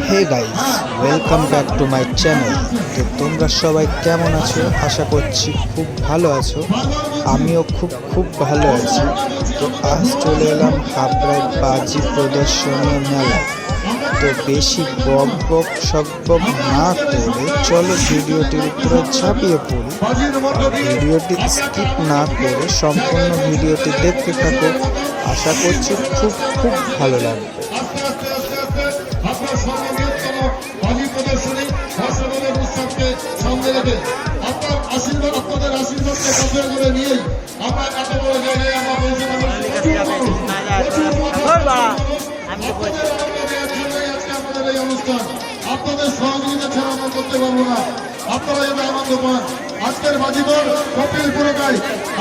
Hey guys, welcome back to my channel. তো তোমরা সবাই কেমন আছো? আশা করছি খুব ভালো আছো। আমিও খুব ভালো আছি। তো আজ চলে এলাম হাবড়ায় বাজি প্রদর্শনী মেলায়। তো বেশি বক সক না করে চলো ভিডিওটির উপরে ঝাঁপিয়ে পড়ি। ভিডিওটি স্কিপ না করে সম্পূর্ণ ভিডিওটি দেখতে থাকো। আশা করছি খুব ভালো লাগবে। আপনার সর্ববৃহত্তম বাজি প্রদর্শনী বর্ষবরণ উৎসবকে সঙ্গে রেখে আপনার আশীর্বাদ, আপনাদের আশীর্বাদকে বছর করে নিয়েই আমরা এত বড় জায়গায় আমরা পৌঁছানোর আমাদের এই অনুষ্ঠান আপনাদের সহযোগিতা ছাড়া আমরা করতে পারবো না। আপনারা যাতে আনন্দ পান। আজকের বাজিগর কপিল পুরকাই,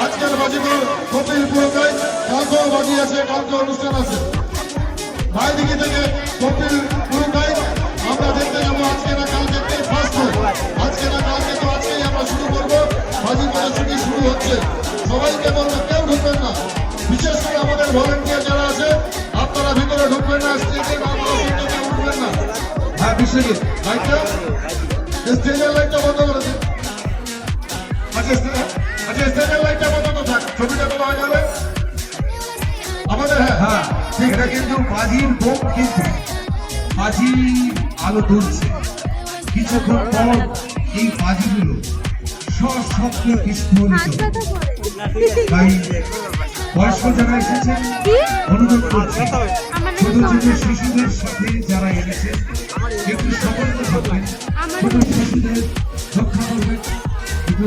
আজকের বাজিগর কপিল পুরকাই। কালকেও বাজি আছে, কালকে অনুষ্ঠান আছে ভাইদিঘি থেকে কপিল পুরকাই। আমরা দেখতে যাবো আজকে না কালকে, ফার্স্ট আজকে না কালকে, তো আজকেই আমরা শুরু করবো। বাজি প্রদর্শনী শুরু হচ্ছে। সবাইকে বলবো কেউ ঢুকবেন না, বিশেষ করে আমাদের ভলেন্টিয়ার যারা আছে আপনারা ভিতরে ঢুকবেন না, স্টেজের কেউ উঠবেন না। হ্যাঁ, বিশ্বজিৎ লাইটটা, স্টেজের লাইটটা বন্ধ করে দিন। আচ্ছা স্টেজের লাইটটা বন্ধ তো থাক, ছবিটা তো পাওয়া যাবে আমাদের। হ্যাঁ ঠিক, এটা কিন্তু বাজির বোম, কিন্তু বাজি আলো তুলছে। কিছুক্ষণ পর এই বাজিগুলো সশব্দ বিস্ফোরিত। তাই বয়স্ক যারা এসেছেন অনুরোধ করছে, ছোট ছোট শিশুদের সাথে যারা এনেছেন একটু সতর্ক থাকবেন, ছোট শিশুদের রক্ষা করবেন, একটু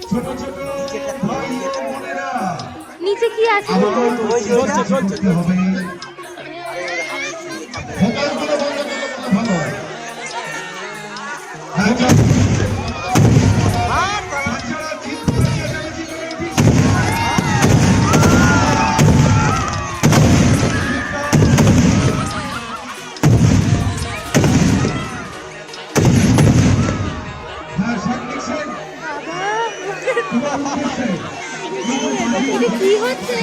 ছোট ছোট ভাই বোনেরা নিচে কি আছে? কি হচ্ছে?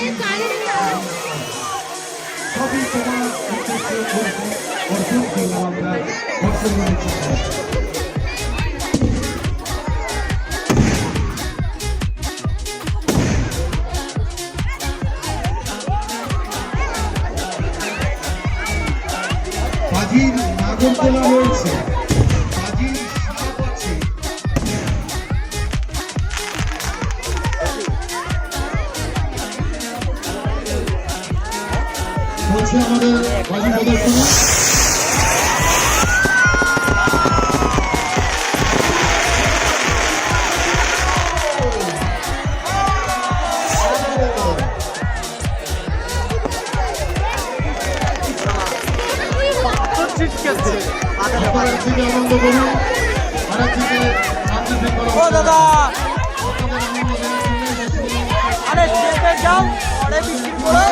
সবই তোমার অর্জন করলাম আমরা বর্তমানে। বাজির নাগরদোলা রয়েছে, বাজির সাপ আছে। বলছে আমাদের বাজি প্রদর্শনী। আপনারা একদিকে আনন্দ করুন, আর একদিকে শান্তি শৃঙ্খলা। দাদা আরে চেপে যাও, পরে বিক্রি করে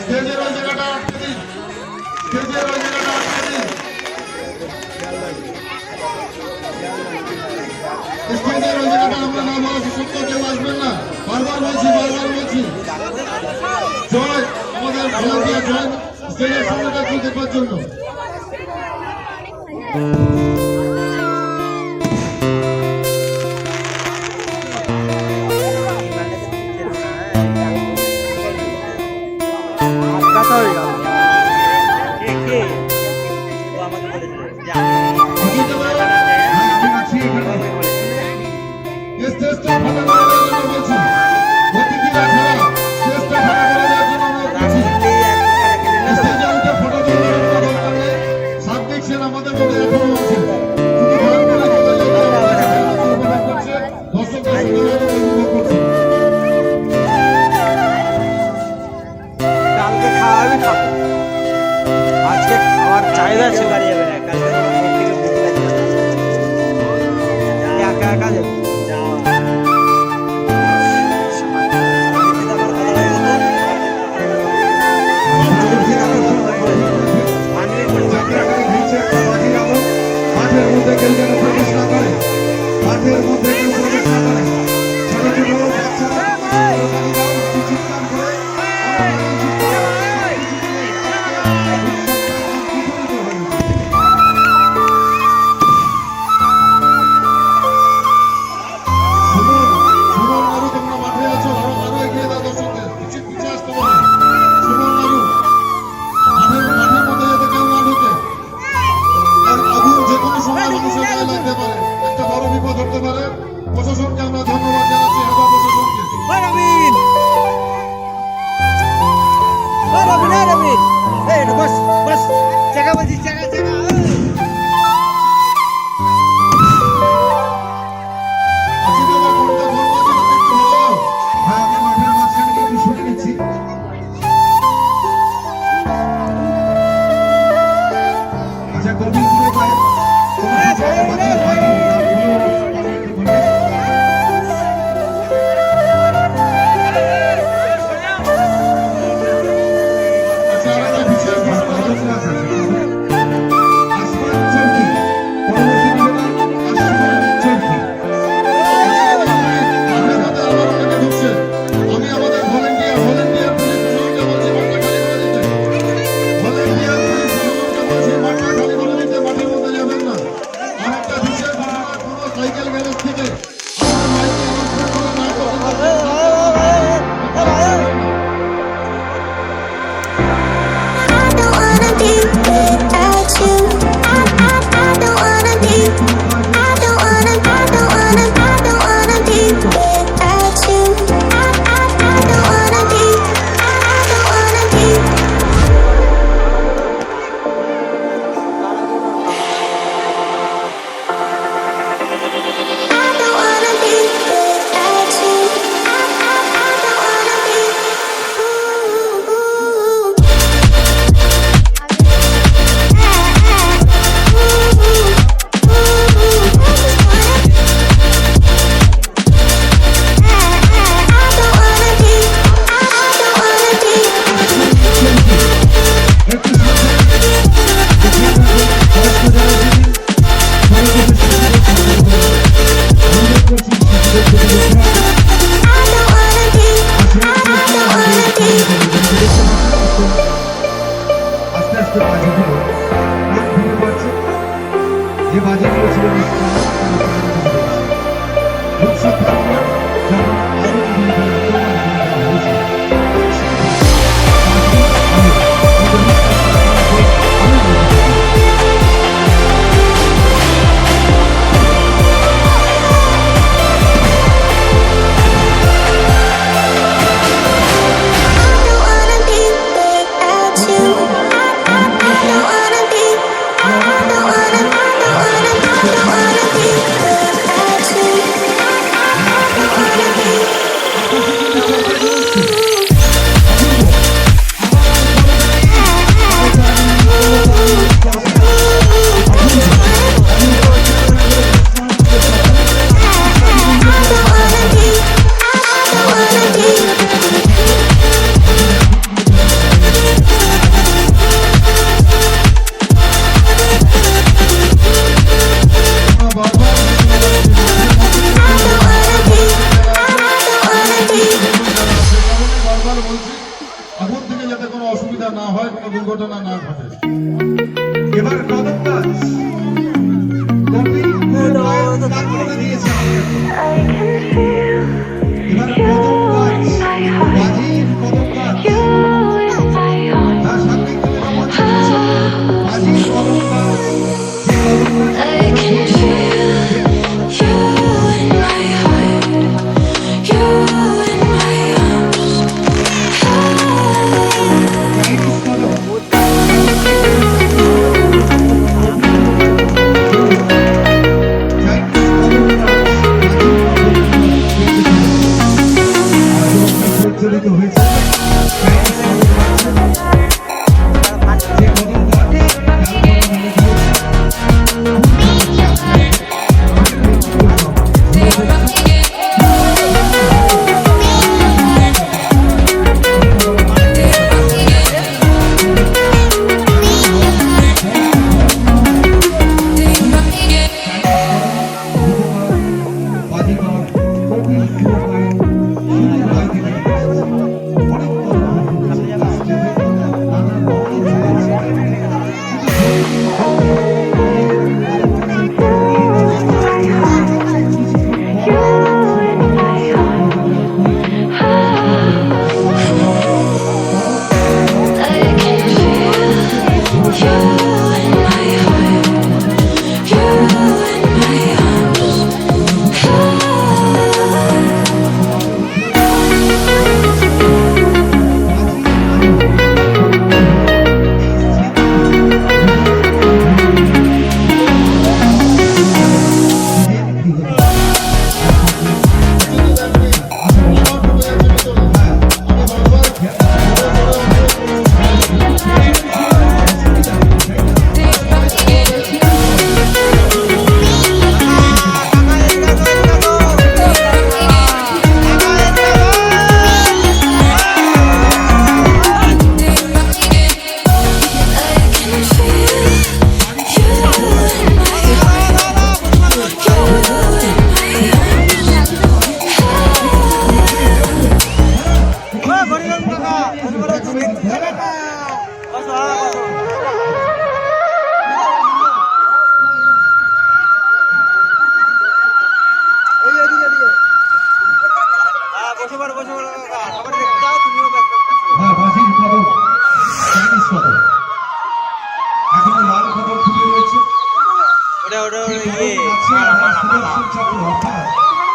স্টেজের ওই জায়গাটা আটকে দিন, স্টেজের ওই জায়গাটা আটকে দিন, স্টেজের ওই জায়গাটা আমরা না বলা সত্য কেউ আসবেন না। বারবার বলছি জয় আমাদের ভলান্টিয়ার জয় স্টেজের সামনেটা একটু দেখবার জন্য। আমাদের মধ্যে এখনো আছে। যেন প্রবেশ না করে, মাঠের মধ্যে কেউ প্রবেশ না করে। ছোট ছোট বাচ্চারা চিৎকার করে সুমন, নাড়ু তোমরা মাঠে আছো, আরো এগিয়ে দাও দর্শকদের, পিছিয়ে আসতে বলো। সুমন, নাড়ু মাঠের মধ্যে যেতে কেউ না ঢুকে, আর আগুন যে কোনো সময় মানুষের গায়ে লাগতে পারে, একটা বড় বিপদ হতে পারে। প্রশাসনকে আমরা ধন্যবাদ জানাচ্ছি, হাওড়া প্রশাসনকে। ওই রবিন, এই বস বস, জায়গা বলছি, জায়গা জায়গা। আশি টাকা ফোনটা ধরবো, যদি একটু ভালো দাও। হ্যাঁ, আমি মাঠের মাঝখানে গিয়ে একটু শুনে নিচ্ছি। আচ্ছা, কবির পুরকায় আচ্ছা, আরেকটা বিশেষ ঘটনা ঘটেছে। আসমান চৌকি, পরবর্তী নিবেদন আসমান চৌকি। মাঠের মধ্যে আবার অনেকে ঢুকছে। আমি আমাদের ভলেন্টিয়ার পুলিশ প্রশাসনকে বলছি মাঠটা খালি করে দিতে। ভলেন্টিয়ার পুলিশ প্রশাসনকে বলছি মাঠটা খালি করে দিতে, মাঠের মধ্যে যাবেন না। আরেকটা বিশেষ ঘটনা, কোনো সাইকেল গ্যারেজ থেকে আমাদের মাইকে আনাউন্সমেন্ট করে না করতে পারবেন না। I don't wanna be without you. I don't wanna be. I don't wanna be without you. I don't wanna be. I don't wanna be without you. I don't wanna be. Ooh. আস্তে আস্তে বাজিগুলো অনেক ভেঙে পড়ছে। যে বাজিগুলো ছিল উৎসব থাকবে, যখন আরো বিভিন্ন আক্রমণ করা হয়েছে। I don't wanna be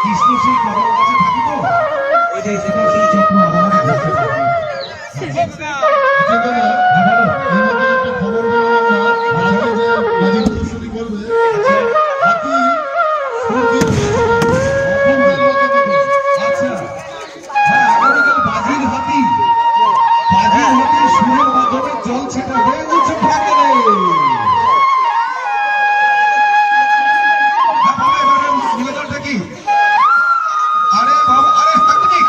Krishna সেই কবরের কাছে থাকি তো সেই সুদর্শন চক্র আমার ঘুরতে থাকে। আচ্ছা দাদা, এই মধ্যে একটা খবর পেলাম আমরা, আজকে যে বাজি প্রদর্শনী করবে, হাতি সূর্যের আচ্ছা, হ্যাঁ, আগামীকাল বাজির হাতি সুরের মাধ্যমে জল ছেটাবে উঁচু প্রাঙ্গণে। নিবেদনটা কি? আরে বাবা, আরে সাংবাদিক,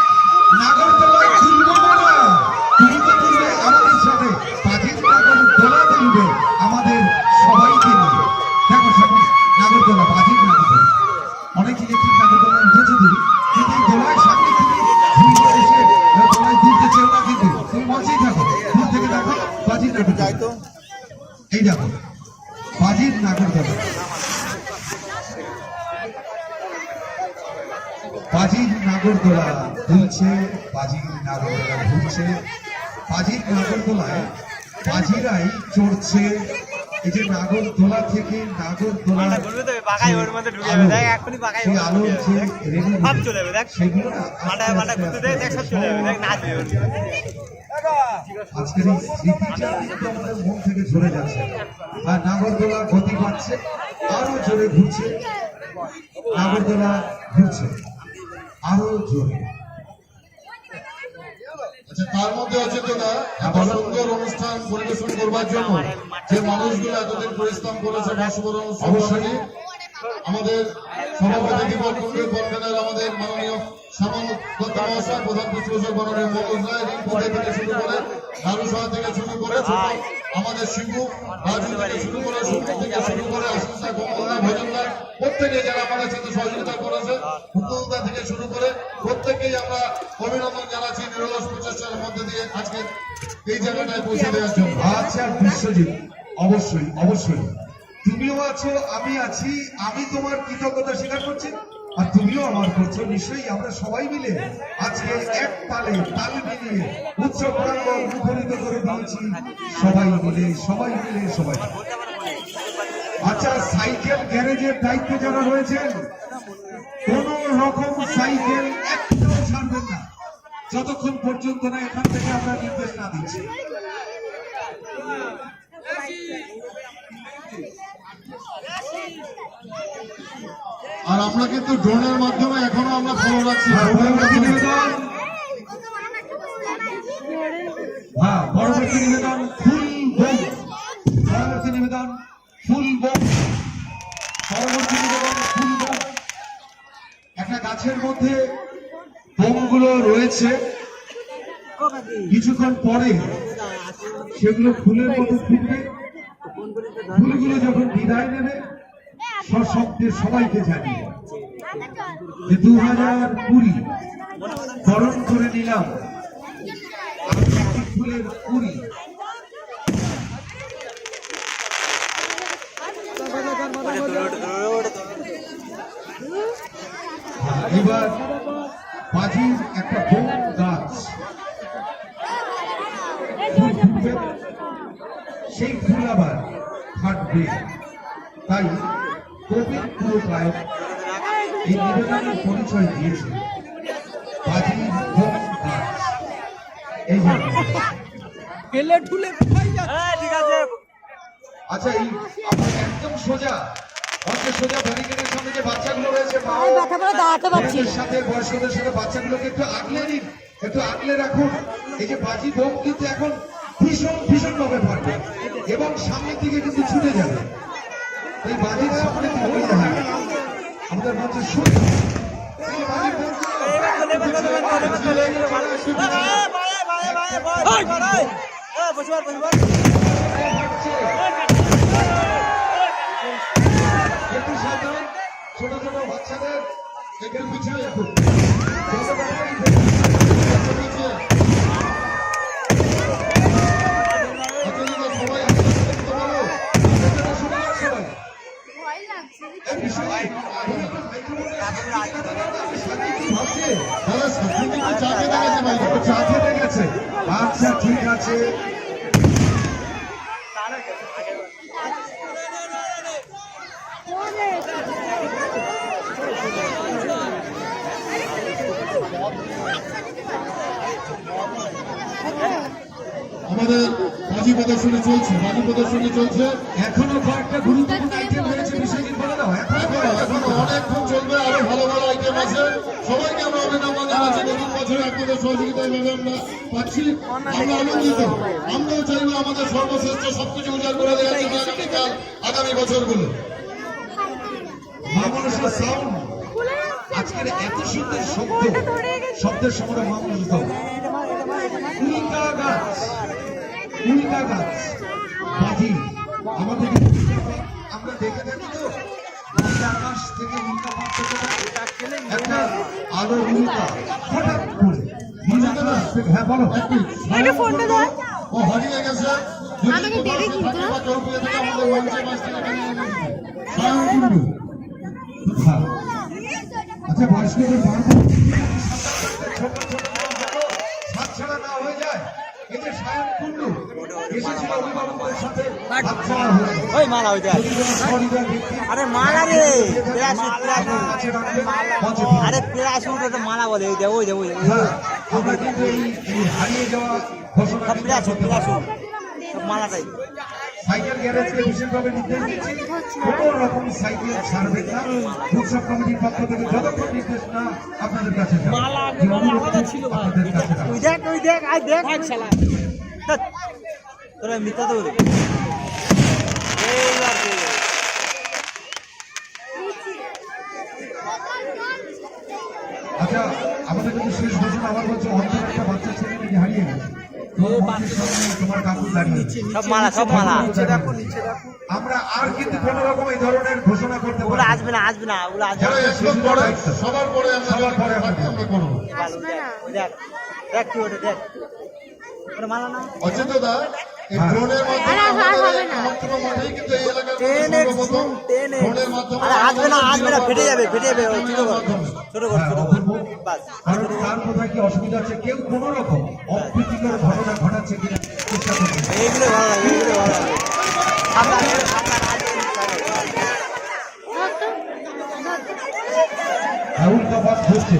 নাগরদোলা তুলবো না, তুমি তো তুলবে আমাদের সাথে, বাজির নাগরদোলা তুলবে আমাদের সবাইকে নিয়ে। দেখো সাংবাদিক, নাগরদোলা, বাজির নাগরদোলা, অনেক ইলেকট্রিক নাগরদোলা উঠেছে তুমি, কিন্তু এই দোলায় সামনে তুমি ঘুরে এসে দোলায় ঘুরতে চেও না, কিন্তু তুমি মঞ্চেই থাকো, দূর থেকে দেখো বাজির নাগরদোলা। এই দেখো বাজির নাগরদোলা, বাজির নাগরদোলা দুলছে, বাজির নাগরদোলা ঘুরছে, বাজির নাগরদোলায় বাজিরাই চড়ছে। এই যে নাগরদোলা থেকে নাগরদোলা সেই আলোর যে রেণু সেগুলো না আজকের এই স্মৃতিটা কিন্তু আমাদের মন থেকে ঝরে যাচ্ছে। আর নাগরদোলা গতি পাচ্ছে, আরো জোরে ঘুরছে, নাগরদোলা ঘুরছে আরো জোরে। আচ্ছা, তার মধ্যে হচ্ছে তো না, এত সুন্দর অনুষ্ঠান পরিবেশন করবার জন্য যে মানুষগুলো এতদিন পরিশ্রম করেছে বর্ষবরণ অবশ্যই আমাদের সভাপতি দীপক কুণ্ডু কনভেনার আমাদের মাননীয় শ্যামল দত্ত মহাশয়, প্রধান পরিবেশক মাননীয় মনোজ রায়, রিঙ্কুদে থেকে শুরু করে নারুসভা থেকে শুরু করে ছোট আমাদের শিবু রাজু থেকে শুরু করে সুন্দর থেকে শুরু করে আশিসা গোমদা ভজনদা, প্রত্যেকে যারা আমাদের সাথে সহযোগিতা করেছে, হুকুমদা থেকে শুরু করে প্রত্যেকেই আমরা অভিনন্দন জানাচ্ছি নিরলস প্রচেষ্টার মধ্যে দিয়ে আজকে এই জায়গাটায় পৌঁছে দেওয়ার জন্য। আচ্ছা বিশ্বজিৎ, অবশ্যই অবশ্যই তুমিও আছো, আমি আছি, আমি তোমার কৃতজ্ঞতা স্বীকার করছি আর তুমিও আমার করছো। নিশ্চয়ই আমরা সবাই মিলে আজকে এক তালে তাল মিলিয়ে উৎসব প্রাঙ্গণ মুখরিত করে দিয়েছি, সবাই মিলে সবাই মিলে সবাই। আচ্ছা, সাইকেল গ্যারেজের দায়িত্বে যারা রয়েছেন, কোন রকম সাইকেল একটাও ছাড়বেন না যতক্ষণ পর্যন্ত না এখান থেকে আমরা নির্দেশ না দিচ্ছি। আর আমরা কিন্তু ড্রোনের মাধ্যমে এখনো আমরা ফলো রাখছি। পরবর্তী নিবেদন, হ্যাঁ, পরবর্তী নিবেদন ফুল বোম, পরবর্তী নিবেদন ফুল বোম, পরবর্তী নিবেদন ফুল বোম। একটা গাছের মধ্যে বোমগুলো রয়েছে, কিছুক্ষণ পরে সেগুলো ফুলের মতো ফুটবে, ফুলগুলো যখন বিদায় নেবে সশব্দে সবাইকে জানিয়ে যে 2020 বরণ করে নিলাম ফুলের কুড়ি। এবার বাজির একটা বোম গাছ ফুল ফুটবে, সেই ফুল আবার ফাটবে। তাই কবির পুরকায় এই নিবেদনের পরিচয় দিয়েছে বাজির বোম গাছ। এই জন্য আচ্ছা, এই আপনার একদম সোজা মঞ্চের সোজা ব্যারিকেডের সামনে যে বাচ্চাগুলো রয়েছে, মা ও বোনদের সাথে বয়স্কদের সাথে বাচ্চাগুলোকে একটু আগলে নিন, একটু আগলে রাখুন। এই যে বাজি বোম কিন্তু এখন ভীষণ ভীষণ ভাবে ফাটবে এবং সামনের দিকে কিন্তু ছুটে যাবে। এই বাজির সামনে দিকে আমাদের মঞ্চের সোজা এই বাজির বোম একটু সাবধান, ছোট ছোট বাচ্চাদের একটু পিছিয়ে রাখুন। সবাই ভয় লাগছে। চা খেতে গেছে, আচ্ছা ঠিক আছে। ওরে বাজি প্রদর্শনী চলছে এখনো কয়েকটা গুরুত্বপূর্ণ আইটেম রয়েছে, বিষয়টি বলে দাও। এখনো অনেকক্ষণ চলবে, আরো ভালো ভালো আইটেম আছে। সবাইকে আমরা অভিনন্দন জানাচ্ছি, নতুন বছরে আপনাদের সহযোগিতা এভাবে আমরা পাচ্ছি, আমরা আনন্দিত। আমরাও চাইবো আমাদের সর্বশ্রেষ্ঠ সবকিছু উজাড় করে দেওয়ার জন্য আগামীকাল আগামী বছরগুলো। মা মনসার সাউন্ড, আজকের এত সুন্দর শব্দের সময় মা মনসা উল্কা গাছ বাজি আমাদের আমরা দেখে থাকি তো, আকাশ থেকে উল্কা পাচ্ছে, একটা আলো উল্কা হঠাৎ করে নীল আকাশ থেকে। হ্যাঁ বলো। ও হারিয়ে গেছে, যদি কোথাও সে থাকে বা কেউ পেয়ে থাকে আমাদের মঞ্চে মাঝখানে এখানে এনে দিবে। স্বয়ং কুণ্ডু। হ্যাঁ। আচ্ছা বয়স্কদের বাড়বো হাতছাড়া না হয়ে যায়। এই যে সায়ন কুণ্ডু এসেছিল অভিভাবকদের সাথে, হাতছাড়া হয়ে যায়। ওই মালা ওই দেখ। আরে মালা রে, আরে প্লাসুট ওটা মালা বলে, ওই দেখ ওই দেখ ওই দেখ। হ্যাঁ, আমরা কিন্তু এই হারিয়ে যাওয়া ঘোষণা প্লাসুট প্লাসুট মালাটাই। সাইকেল গ্যারেজকে বিশেষভাবে নির্দেশ দিচ্ছি, কোনো রকম সাইকেল ছাড়বেন না। উৎসব কমিটির পক্ষ থেকে যতক্ষণ নির্দেশ না আপনাদের কাছে যাবে, যে অনুরোধ আপনাদের কাছে যাবে। ওই দেখ আই দেখ শালা। তোরা মিথ্যা তো বলে। আচ্ছা আমাদের কিন্তু শেষ ঘোষণা আবার বলছে, অন্তর একটা বাচ্চা ছেলে নাকি হারিয়ে গেছে। তোমার কাকু দাঁড়িয়ে সব মালা সব মালা। আমরা আর কিন্তু কোন রকম এই ধরনের ঘোষণা করতে ওগুলো পারি না। আসবে না আসবে না, ওগুলো আসবে যারা না। একদম পরে, সবার পরে আমরা করবো। ওই দেখ দেখ কি ওটা দেখ ওটা মালা না। অচিন্ত দা, এই ড্রোনের মাধ্যমে আমাদের আমার কোনো মাঠেই কিন্তু এই এলাকার সর্বপ্রথম ড্রোনের মাধ্যমে আরে আসবে না ফেটে যাবে ওই ছোট কর হ্যাঁ, অপূর্ব। কারণ তার কোথায় কি অসুবিধা আছে, কেউ কোন রকম অপ্রীতিকর ঘটনা ঘটাচ্ছে কিনা চেষ্টা করছে। এইগুলো ভালো লাগে, এইগুলো ভালো লাগে। উল্কাপাত হচ্ছে।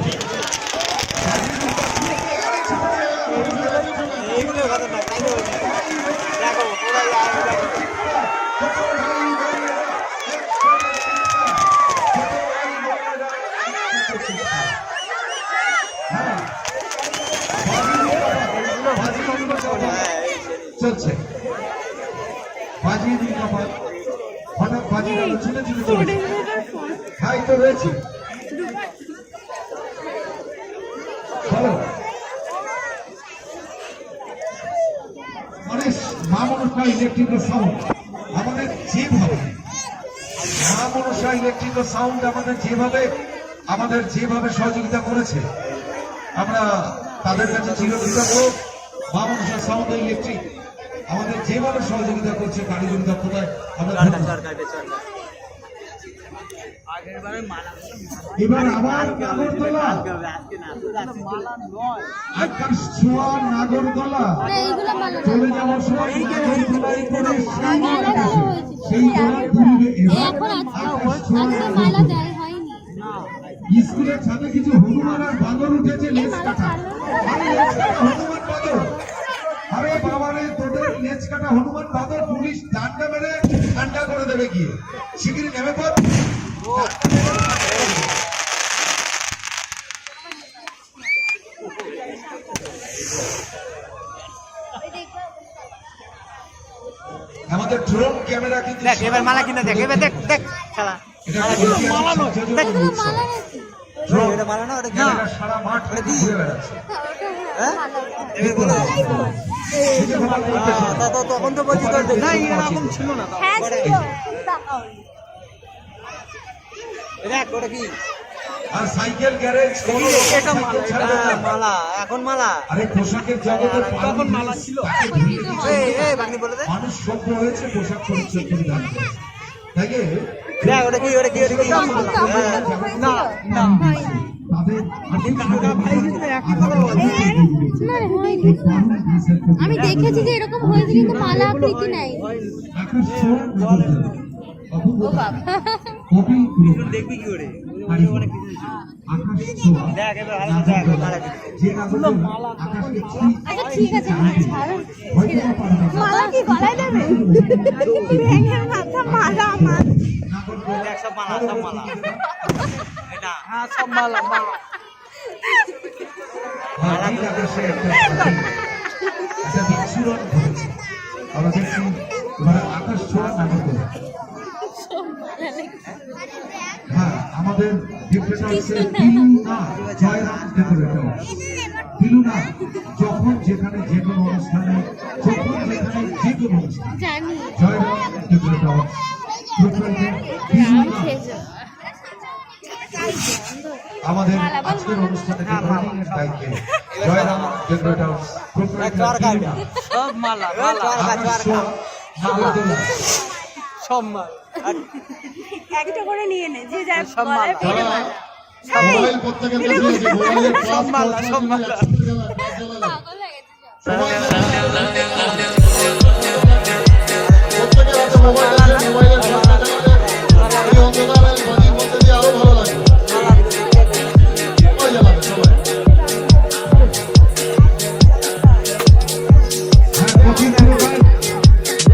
এইগুলো ভালো না, দেখো পুরো চলছে বাজি উল্কাপাত, হঠাৎ বাজি ছিঁড়ে চলেছে। হ্যাঁ এই তো রয়েছে। বলো মানে মা মনসা ইলেকট্রিক্যাল সাউন্ড আমাদের যেভাবে, মা মনসা ইলেকট্রিক্যাল সাউন্ড আমাদের যেভাবে সহযোগিতা করেছে, আমরা তাদের কাছে চিরকৃতজ্ঞ। মা মনসা সাউন্ড ইলেকট্রিক আমাদের যেভাবে সহযোগিতা করছে কারিগরি দক্ষতায়, আমরা এবার আবার নাগরদোলা, আকাশ ছোঁয়া নাগরদোলা চলে যাওয়ার সময় নাগরদোলায় করে সেই দোলা ঘুরবে। এবার আকাশ ছোঁয়া নাগরদোলা। স্কুলের ছাদে কিছু হনুমান আর বাঁদর উঠেছে, লেজ কাটা। আরে লেজ কাটা হনুমান বাঁদর, আরে বাবারে তোদের লেজ কাটা হনুমান বাঁদর পুলিশ ডান্ডা মেরে ঠান্ডা করে দেবে গিয়ে, শিগগিরি নেমে পড়। আমাদের ড্রোন ক্যামেরা কিন্তু দেখ এবার মালা কিনা দেখ, এবার দেখ দেখ শালা ড্রোন এটা মালা না, ওটা কি ক্যামেরা সারা মাঠ ঘুরে বেড়াচ্ছে। হ্যাঁ এই বলে তখন তো বলছি তোর না এরকম ছিল না। দেখ ওটা কি আর সাইকেল গ্যারেজ এটা মালা, এখন মালা। আরে পোশাকের জগতে তখন মালা ছিল। এই বাগনি বলে দে, মানুষ সভ্য হয়েছে, পোশাক পরিচ্ছদ পরিধান করে। তাই কি? দেখ ওটা কি না না তাদের আমি দেখেছি যে এরকম হয়েছে, কিন্তু মালা প্রীতি নাই। আকাশ ছোঁয়া নাগরদোলা, অপূর্ব কবি দেখবি কি করে আকাশ ছোঁয়া দেখ এবার ভালো করে দেখ মালা দিতে। যে নাগরদোল আকাশকে ছুঁই আচ্ছা ঠিক আছে ছাড়ুন হয়তো বা পারবে না। মালা কি গলায় দেবে ব্যাঙের মাথা মালা আমার নাগরদোল দেখ সব মালা সব মালা এটা হ্যাঁ সব মালা মালা নীল আকাশে একটা বিচ্ছুরণ ঘটেছে। আমরা দেখছি এবারে আকাশ ছোঁয়া নাগরদোল। হ্যাঁ, আমাদের ডেকোরেটরসের দিলুনা জয়রাম ডেকোরেটর। দিলুনা যখন যেখানে যে কোনো অনুষ্ঠানে যখন যেখানে যে কোনো অনুষ্ঠানে জানি জয়রাম ডেকোরেটর প্রোপ্রাইটার দিলুনা আমাদের আজকের অনুষ্ঠানে ডেকোরেটিং এর দায়িত্বে জয়রাম ডেকোরেটর প্রোপ্রাইটার দিলুনা সব মালা মালা আকাশ ছোঁয়া নাগরদোল। সব মালা একটা করে নিয়ে নে যে যার সব মালা মোবাইল প্রত্যেকের কাছে আছে মোবাইলের সব মালা সব মালা পাগল হয়ে গেছে প্রত্যেকের হাতে মোবাইল আছে মোবাইলের সামনে এই অন্ধকারের বাড়ির মধ্যে দিয়ে আরো ভালো লাগে সবাই জ্বালাবে সবাই হ্যাঁ, কঠিন পুরস্কার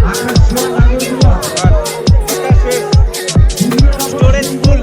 আকাশ ছোঁয়া নাগরদোল। স্টোরেজ ফুল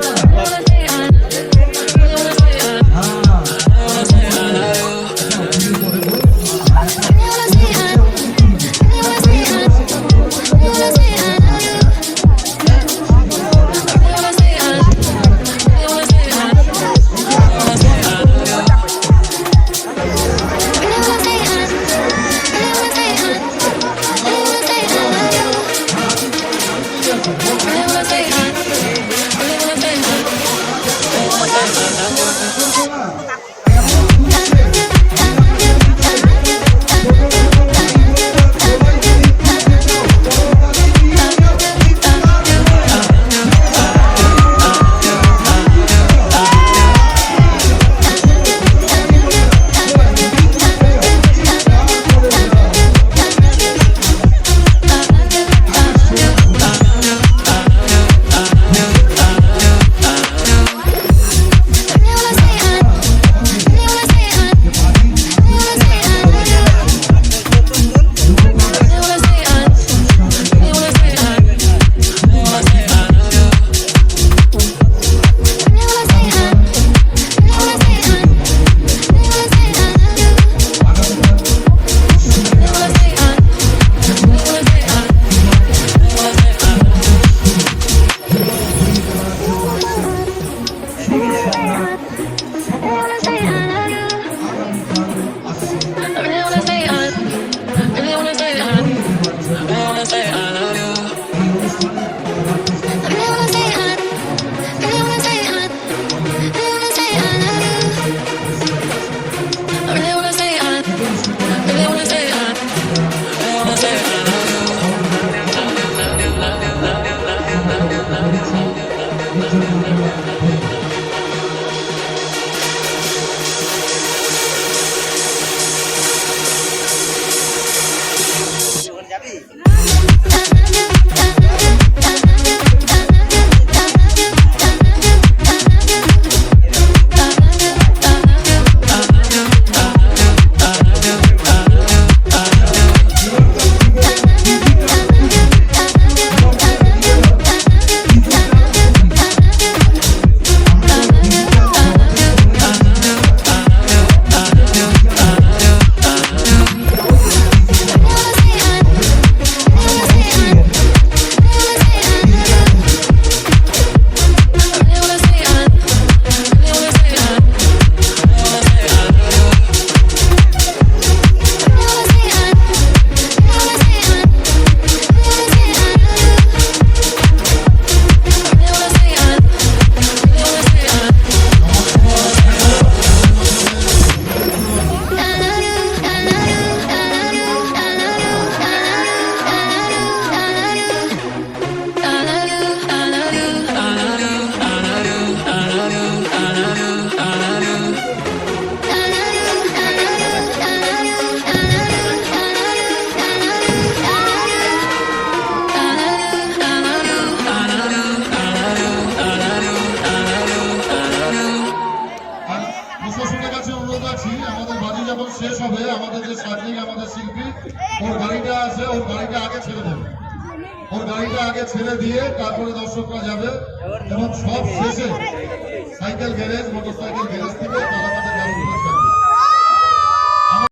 শেষ হবে আমাদের যে সার্জিং আমাদের শিল্পী ওর গাড়িটা আছে, ওর গাড়িটা আগে ছেড়ে দেবে, ওর গাড়িটা আগে ছেড়ে দিয়ে তারপরে দর্শকরা যাবে এবং সব শেষে সাইকেল গ্যারেজ মোটরসাইকেল গ্যারেজ থেকে